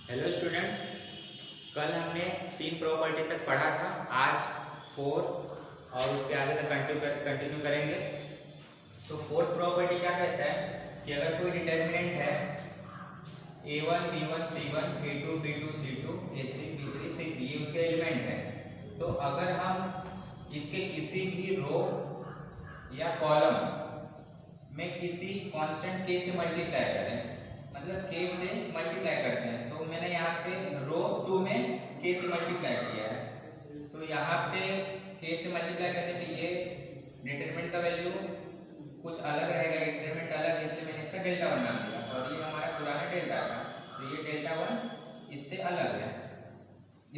Hello students, कल हमने 3 property तक पढ़ा था। आज 4 और उसके आगे तक कंटिन्यू करेंगे। तो फोर्थ प्रॉपर्टी क्या कहता है कि अगर कोई डिटर्मिनेंट है a1 b1 c1 a2 b2 c2 a3 b3 c3, ये उसके एलिमेंट है। तो अगर हम इसके किसी भी रो या कॉलम में किसी कांस्टेंट k से मल्टीप्लाई करें, मतलब k से मल्टीप्लाई करते हैं, तो मैंने यहाँ पे रो 2 में k से मल्टीप्लाई किया है। तो यहाँ पे k से मल्टीप्लाई करने पे ये डिटरमिनेंट का वैल्यू कुछ अलग रहेगा, डिटरमिनेंट अलग, इसलिए मैंने इसका डेल्टा 1 नाम दिया। और ये हमारा पुराना डेल्टा था, तो ये डेल्टा 1 इससे अलग है।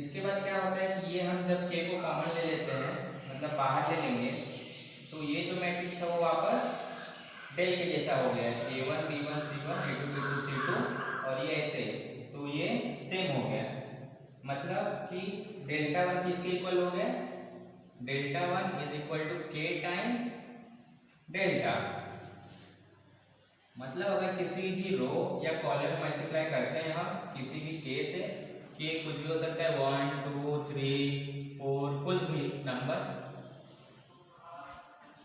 इसके बाद क्या होता है कि ये हम जब k को कॉमन ले लेते हैं, मतलब बाहर ले लेंगे, तो ये जो मैट्रिक्स था वो वापस डेल के जैसा हो गया है, a1 b1 c1 a2 b2 c2, और ये ऐसे, तो ये सेम हो गया। मतलब कि डेल्टा 1 किसके इक्वल हो गया? Delta 1 is equal to k times delta. मतलब अगर किसी भी रो या कॉलम मल्टीप्लाई करते हैं हम किसी भी k से, k कुछ भी हो सकता है, 1 2 3 4 कुछ भी नंबर,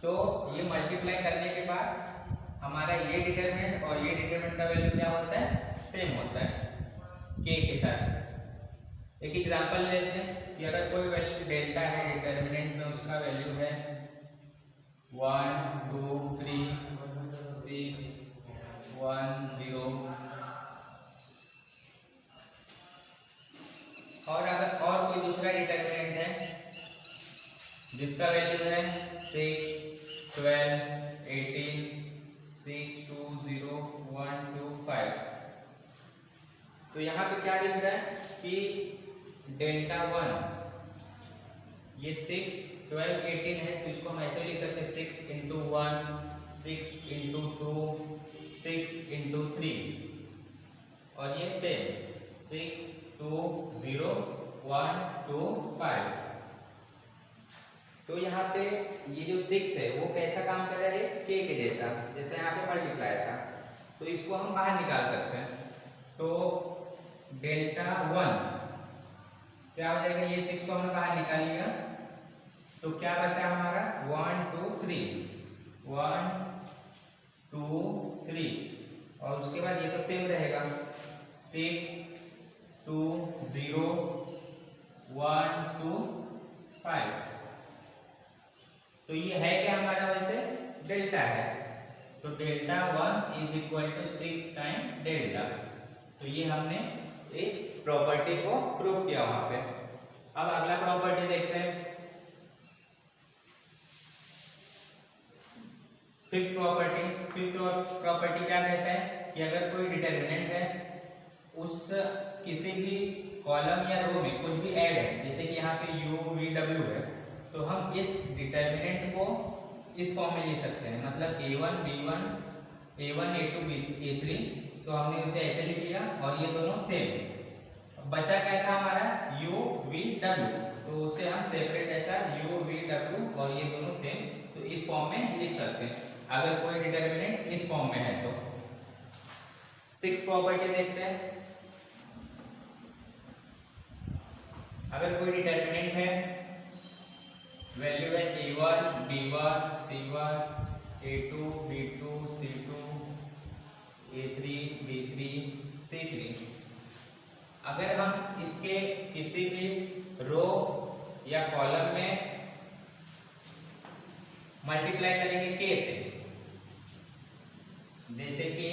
तो ये मल्टीप्लाई करने के बाद हमारा ये डिटरमिनेंट और ये डिटरमिनेंट का वैल्यू क्या होता है? सेम होता है k के साथ। एक एग्जांपल लेते हैं कि अगर कोई वैल्यू डेल्टा है, डिटरमिनेंट में उसका वैल्यू है 1 2 3 6 1 0, और अगर और कोई दूसरा डिटरमिनेंट है जिसका वैल्यू है 6 12 18 6 2 0 1 2 5, तो यहाँ पे क्या दिख रहा है कि डेल्टा 1 ये 6 12 18 है, तो इसको हम ऐसे लिख सकते हैं 6 इंटू 1 6 इंटू 2 6 इंटू 3, और ये सेम 6 2 0 1 2 5। तो यहाँ पे ये जो 6 है वो कैसा काम कर रहा है? k के जैसा, जैसे यहाँ पे मल्टीप्लाई था, तो इसको हम बाहर निकाल सकते हैं। तो डेल्टा 1 क्या हो जाएगा? ये 6 को हमने बाहर निकाल लिया, तो क्या बचा हमारा? 1 2 3 1 2 3, और उसके बाद ये तो सेम रहेगा 6 2 0 1 2 5। तो ये है क्या हमारा? वैसे डेल्टा है, तो delta 1 is equal to 6 time delta. तो ये हमने इस प्रॉपर्टी को प्रूव किया वहां पे। अब अगला प्रॉपर्टी देखते हैं, फिफ्थ प्रॉपर्टी। फिफ्थ प्रॉपर्टी क्या कहता है कि अगर कोई डिटरमिनेंट है, उस किसी भी कॉलम या रो में कुछ भी ऐड है, जैसे कि यहाँ पे u v w है, तो हम इस डिटरमिनेंट को इस फॉर्म में ले सकते हैं, मतलब a1 b1 a1 a2 a3, तो हमने इसे ऐसे लिख लिया, और ये दोनों सेम। बचा क्या था हमारा? u v w, तो उसे हम सेपरेट ऐसा u v w, और ये दोनों सेम, तो इस फॉर्म में लिख सकते हैं अगर कोई डिटरमिनेंट इस फॉर्म में है। तो सिक्स प्रॉपर्टी देखते हैं। अगर कोई डिटरमिनेंट है, वैल्यू है a1 b1 c1 a2 b2 c2 a3 b3 c3, अगर हम इसके किसी भी रो या कॉलम में मल्टीप्लाई करेंगे k से, जैसे कि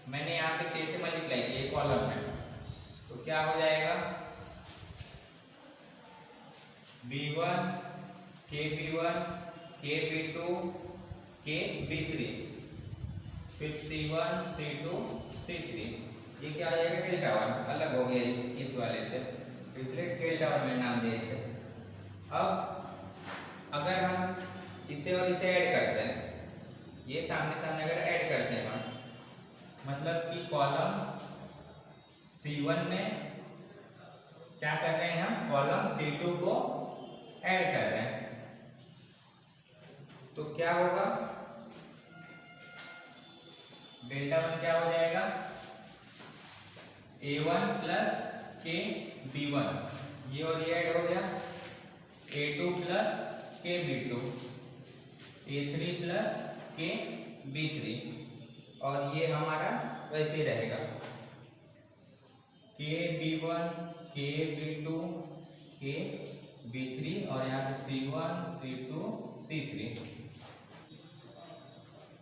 मैंने यहाँ पे k से मल्टीप्लाई किया कॉलम में, तो क्या हो जाएगा? b1 k b1 k b2 k b3, फिर c1 c2 c3, ये क्या हो जाएगा? डेल्टा 1 अलग हो गया इस वाले से, तो इसलिए डेल्टा 1 में नाम दिया इसे। अब अगर हम इसे और इसे ऐड करते हैं, ये सामने सामने अगर ऐड करते हैं हम, मतलब कि कॉलम c1 में क्या कर रहे हैं हम? कॉलम c2 को ऐड कर रहे हैं, तो क्या होगा? डेल्टा 1 क्या हो जाएगा? A1 प्लस के B1, ये और ये ऐड हो गया, A2 प्लस के B2, A3 प्लस के B3, और ये हमारा वैसे ही रहेगा के B1 के B2 के B3, और यहाँ पे C1 C2 C3।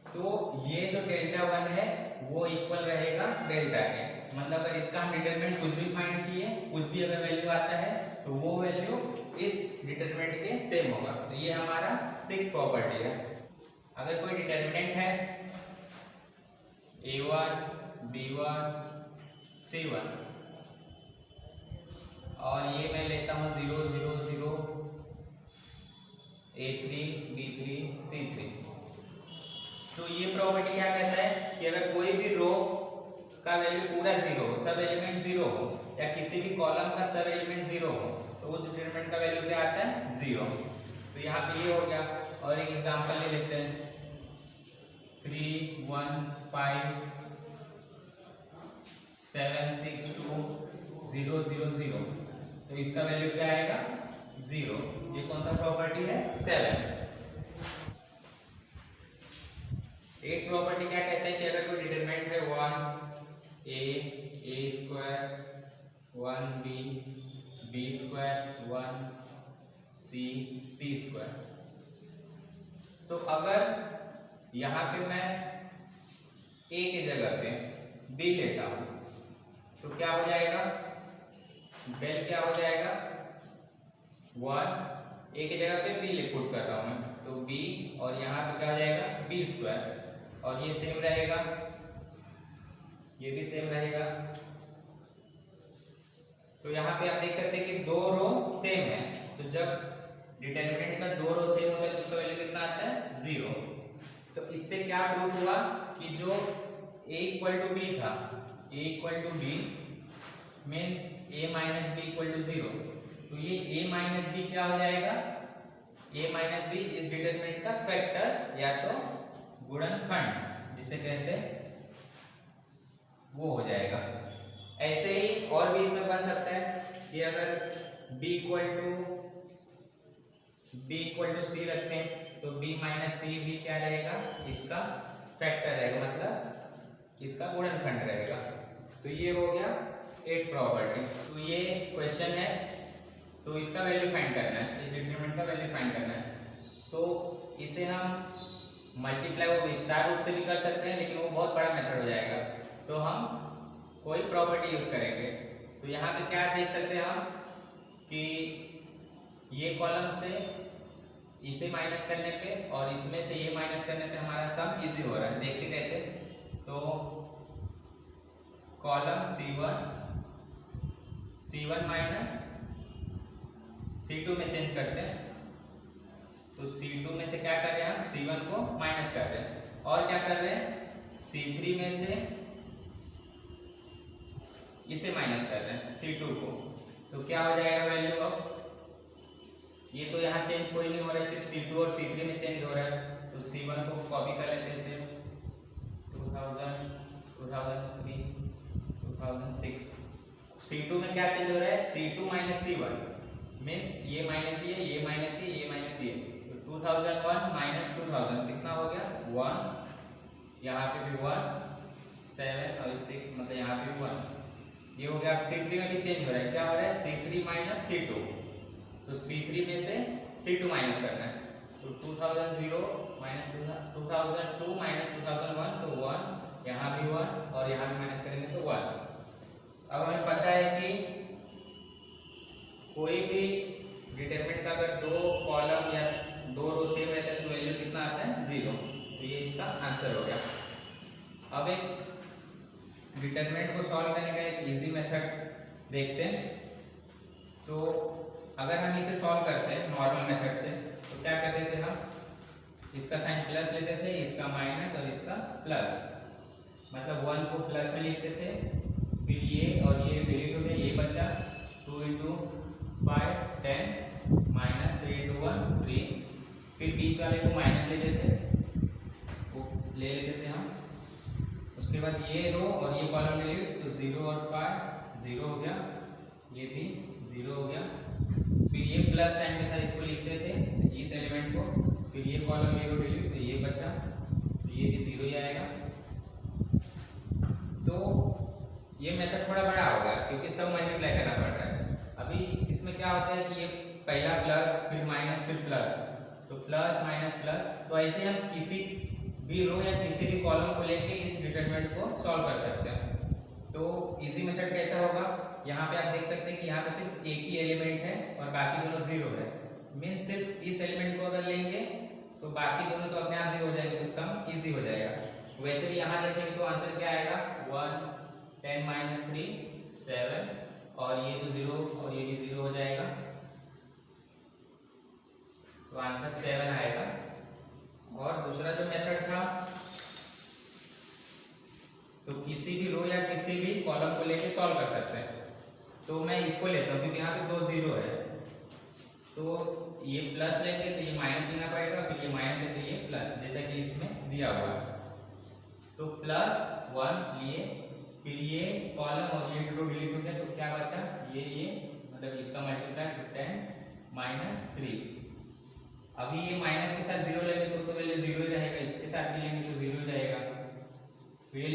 तो ये जो डेल्टा 1 है वो इक्वल रहेगा डेल्टा के, मतलब अगर इसका हम डिटरमिनेंट कुछ भी फाइंड किए, कुछ भी अगर वैल्यू आता है तो वो वैल्यू इस डिटरमिनेंट के सेम होगा। तो ये हमारा 6 प्रॉपर्टी है। अगर कोई डिटरमिनेंट है A1 B1 C1, और ये मैं लेता हूँ 0 0 0 A3 B3 C3, तो ये प्रॉपर्टी क्या कहता है कि अगर कोई भी रो का वैल्यू पूरा 0 हो, सब एलिमेंट 0 हो, या किसी भी कॉलम का सब एलिमेंट 0 हो, तो उस डिटरमिनेंट का वैल्यू क्या आता है 0। तो यहाँ पे ये हो गया। और एक एग्जांपल ले लेते हैं 3 1 5 7 6 2 0 0 0, तो इसका वैल्यू क्या आएगा 0। ये कौन सा प्रॉपर्टी है 7। एक प्रॉपर्टी क्या कहते हैं कि अगर कोई डिटरमिनेंट है 1 a square 1b b square 1 c square, तो अगर यहाँ पे मैं a की जगह पे b लेता हूँ तो क्या हो जाएगा, डेल क्या हो जाएगा 1, a की जगह पे b पुट कर रहा हूँ मैं, तो b, और यहाँ पे क्या हो जाएगा b स्क्वायर, और ये सेम रहेगा, ये भी सेम रहेगा। तो यहाँ पे आप देख सकते हैं कि दो रो सेम है, तो जब डिटरमिनेंट का दो रो सेम होता है तो उसका वैल्यू कितना आता है 0। तो इससे क्या प्रूफ हुआ कि जो a इक्वल टू b था, a equal to b means a minus b equal to 0, तो ये a माइनस b क्या हो जाएगा, a माइनस b इस डिटरमिनेंट का फैक्टर या तो गुणनखंड जिसे कहते हैं वो हो जाएगा। ऐसे ही और भी इसमें बन सकता है कि अगर b इक्वल टू c रखें तो b माइनस c भी क्या रहेगा, इसका फैक्टर रहेगा, मतलब इसका गुणनखंड रहेगा। तो ये हो गया 8 प्रॉपर्टी। तो ये क्वेश्चन है, तो इसका वैल्यू फाइंड करना है, इस डिटरमिनेंट का वैल्यू फाइंड करना है। तो इसे हम मल्टीप्लाई वो विस्तार रूप से भी कर सकते हैं, लेकिन वो बहुत बड़ा मेथड हो जाएगा, तो हम कोई प्रॉपर्टी यूज करेंगे। तो यहाँ पे क्या देख सकते हैं हम कि ये कॉलम से इसे माइनस करने पे और इसमें से ये माइनस करने पे हमारा सम इजी हो रहा है। देखते कैसे, तो कॉलम C1 माइनस C2 में चेंज करते हैं, तो C2 में से क्या कर रहे हैं हम, C1 को माइनस कर रहे हैं, और क्या कर रहे हैं C3 में से इसे माइनस कर रहे हैं C2 को। तो क्या हो जाएगा वैल्यू ऑफ, ये तो यहाँ चेंज कोई नहीं हो रहा है, सिर्फ C2 और C3 में चेंज हो रहा है। तो C1 को कॉपी कर लेते हैं, सिर्फ 2000 2003 2006। C2 में क्या चेंज हो रहा है, C2 माइनस C1 मीन्स ये माइनस ये माइनस ये माइनस ये, तो 2001 माइनस 2000 कितना हो गया 1, यहाँ पे भी 1 7 और 6, मतलब यहाँ पे भी 1। ये हो गया। अब C3 में भी चेंज हो रहा है, क्या हो रहा है C3 माइनस C2, तो C3 में से C2 माइनस करना है, तो 2000 माइनस 2002 माइनस 2001, तो 1, यहाँ भी 1 और यहाँ भी माइनस करेंगे तो 1। अब हमें पता है कि कोई भी डिटरमिनेंट का अगर दो कॉलम या दो रो सेम रहता है तो वैल्यू कितना आता है 0। तो ये इसका आंसर हो गया। अब एक डिटरमिनेंट को सॉल्व करने का एक इजी मेथड देखते हैं। तो अगर हम इसे सॉल्व करते हैं नॉर्मल मेथड से, तो क्या करते थे हम, इसका साइन प्लस लेते थे, इसका माइनस और इसका प्लस, मतलब 1 को प्लस में लिखते थे, फिर ये और ये डिलीट हो गया, ये बचा 2 into 5 10 माइनस 3 into 1 3, फिर बीच वाले को माइनस ले लेते थे हम, उसके बाद ये रो और ये कॉलम डिलीट, तो 0 और 5 0 हो गया, ये भी 0 हो गया। फिर ये प्लस साइन के साथ इसको लिखते थे इस एलिमेंट को, फिर ये कॉलम ये रो डिलीट, तो ये बचा, तो ये भी 0 ही आएगा। तो ये मेथड थोड़ा बड़ा हो गया क्योंकि सब मल्टीप्लाई करना पड़ रहा है। अभी इसमें क्या होता है कि ये पहला प्लस फिर माइनस फिर प्लस, तो प्लस माइनस प्लस, तो ऐसे हम किसी भी रो या किसी भी कॉलम को लेके इस डिटरमिनेंट को सॉल्व कर सकते हैं। तो इजी मेथड कैसा होगा, यहाँ पे आप देख सकते हैं कि यहाँ पे सिर्फ एक ही एलिमेंट है और बाकी दोनों 0 है। मीन्स सिर्फ इस एलिमेंट को अगर लेंगे तो बाकी दोनों तो अपने आप 0 हो जाएंगे, तो सम इजी हो जाएगा। वैसे भी यहाँ देखेंगे तो आंसर क्या आएगा, 1 10 - 3 7, और ये तो 0 और ये भी 0 हो जाएगा, तो आंसर 7 आएगा। और दूसरा जो मेथड था, तो किसी भी रो या किसी भी कॉलम को लेके सॉल्व कर सकते हैं। तो मैं इसको लेता हूँ क्योंकि यहाँ पे 2 0 है, तो ये प्लस लेंगे तो ये माइनस लेना पड़ेगा, फिर ये माइनस है तो ये प्लस, जैसा कि इसमें दिया हुआ है। तो प्लस 1 लिए, फिर ये कॉलम और ये रो डिलीट हो गया, तो क्या बचा, ये मतलब इसका मल्टीप्लाई 10 - 3। अभी ये माइनस के साथ 0 लेंगे तो वैल्यू 0 ही रहेगा, इसके साथ भी लेंगे तो 0 ही रहेगा, तो ये